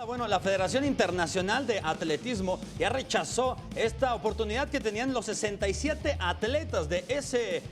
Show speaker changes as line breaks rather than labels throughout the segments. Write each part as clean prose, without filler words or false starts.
bueno, la Federación Internacional de Atletismo ya rechazó esta oportunidad que tenían los 67 atletas de ese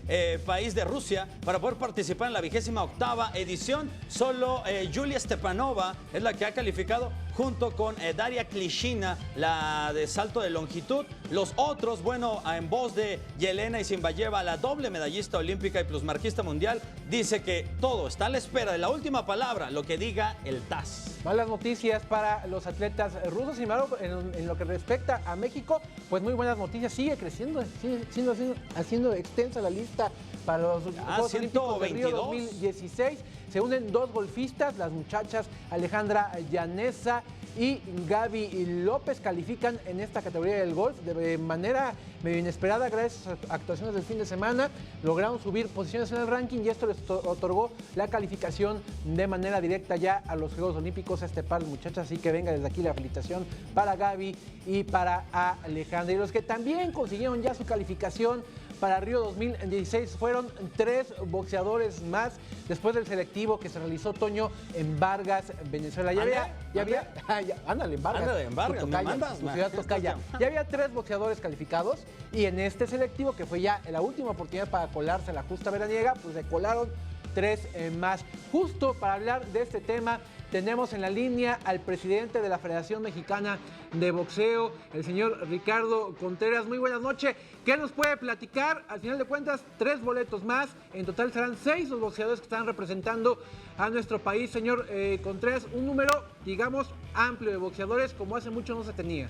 país de Rusia para poder participar en la 28ª edición. Solo Yulia Stepanova es la que ha calificado junto con Daria Klishina, la de salto de longitud. Los otros, bueno, en voz de Yelena Isinbayeva, la doble medallista olímpica y plusmarquista mundial, dice que todo está a la espera de la última palabra, lo que diga el TAS.
Malas noticias para los atletas rusos. Sin embargo, en lo que respecta a México, pues muy buenas noticias. Sigue creciendo, sigue haciendo extensa la lista para los Juegos Olímpicos de Río 2016. Se unen dos golfistas, las muchachas Alejandra Llaneza y Gaby López califican en esta categoría del golf de manera medio inesperada gracias a actuaciones del fin de semana. Lograron subir posiciones en el ranking y esto les otorgó la calificación de manera directa ya a los Juegos Olímpicos a este par de muchachas. Así que venga desde aquí la felicitación para Gaby y para Alejandra. Y los que también consiguieron ya su calificación para Río 2016 fueron 3 boxeadores más después del selectivo que se realizó, Toño, en Vargas, Venezuela. Ándale, en Vargas.
Ándale, en Vargas, me mandas,
tu ciudad Tocaya. Ya había 3 boxeadores calificados y en este selectivo, que fue ya la última oportunidad para colarse a la justa veraniega, pues se colaron 3 más. Justo para hablar de este tema, tenemos en la línea al presidente de la Federación Mexicana de Boxeo, el señor Ricardo Contreras. Muy buenas noches. ¿Qué nos puede platicar? Al final de cuentas, 3 boletos más. En total serán 6 los boxeadores que están representando a nuestro país. Señor Contreras, un número, digamos, amplio de boxeadores como hace mucho no se tenía.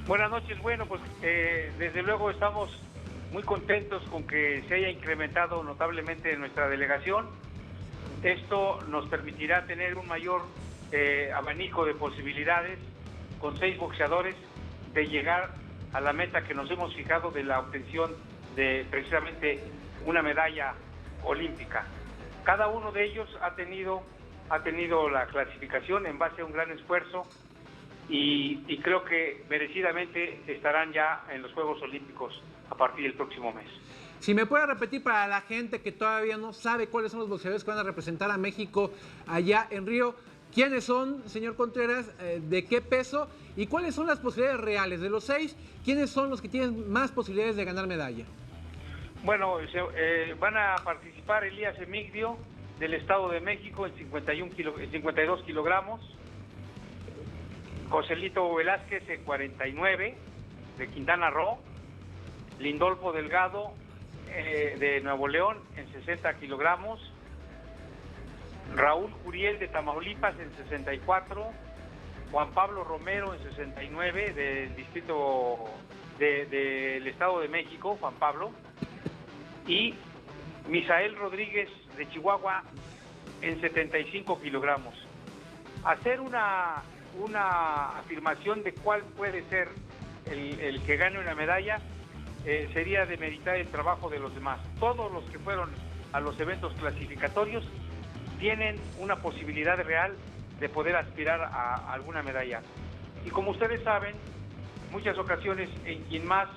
Buenas noches. Bueno, pues desde luego estamos muy contentos con que se haya incrementado notablemente nuestra delegación. Esto nos permitirá tener un mayor abanico de posibilidades con 6 boxeadores de llegar a la meta que nos hemos fijado de la obtención de precisamente una medalla olímpica. Cada uno de ellos ha tenido la clasificación en base a un gran esfuerzo y creo que merecidamente estarán ya en los Juegos Olímpicos a partir del próximo mes.
Si me puede repetir para la gente que todavía no sabe cuáles son los boxeadores que van a representar a México allá en Río, ¿quiénes son, señor Contreras? ¿De qué peso? ¿Y cuáles son las posibilidades reales? De los 6, ¿quiénes son los que tienen más posibilidades de ganar medalla?
Bueno, van a participar Elías Emigdio del Estado de México en 52 kilogramos, Joselito Velázquez en 49 de Quintana Roo, Lindolfo Delgado de Nuevo León en 60 kilogramos, Raúl Curiel de Tamaulipas en 64, Juan Pablo Romero en 69 del distrito del Estado de México, Juan Pablo, y Misael Rodríguez de Chihuahua en 75 kilogramos. Hacer una afirmación de cuál puede ser el que gane una medalla sería demeritar el trabajo de los demás. Todos los que fueron a los eventos clasificatorios tienen una posibilidad real de poder aspirar a alguna medalla. Y como ustedes saben, muchas ocasiones en quien más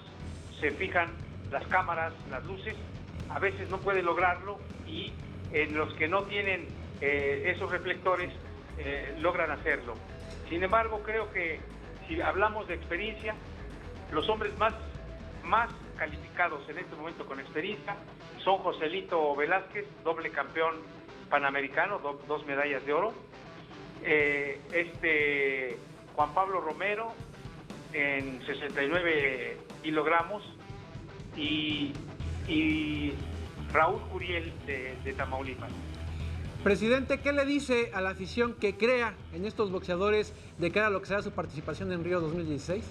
se fijan las cámaras, las luces, a veces no puede lograrlo y en los que no tienen esos reflectores logran hacerlo. Sin embargo, creo que si hablamos de experiencia, los hombres más calificados en este momento con experiencia son Joselito Velázquez, doble campeón panamericano, 2 medallas de oro, Juan Pablo Romero en 69 kilogramos y Raúl Curiel de Tamaulipas.
Presidente, ¿qué le dice a la afición que crea en estos boxeadores de cara a lo que será su participación en Río 2016?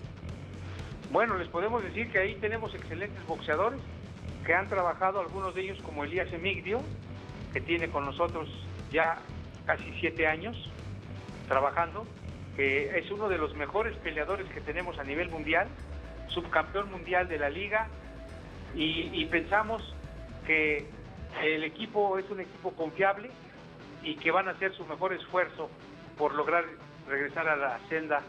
Bueno, les podemos decir que ahí tenemos excelentes boxeadores que han trabajado, algunos de ellos como Elías Emigdio, que tiene con nosotros ya casi 7 años trabajando, que es uno de los mejores peleadores que tenemos a nivel mundial, subcampeón mundial de la liga, y pensamos que el equipo es un equipo confiable y que van a hacer su mejor esfuerzo por lograr regresar a la senda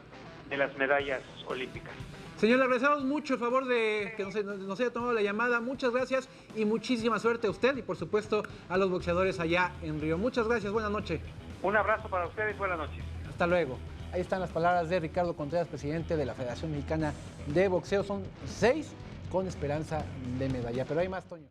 de las medallas olímpicas.
Señor, le agradecemos mucho el favor de que nos haya tomado la llamada. Muchas gracias y muchísima suerte a usted y por supuesto a los boxeadores allá en Río. Muchas gracias, buenas noches.
Un abrazo para ustedes, buenas noches.
Hasta luego. Ahí están las palabras de Ricardo Contreras, presidente de la Federación Mexicana de Boxeo. Son 6 con esperanza de medalla. Pero hay más, Toño.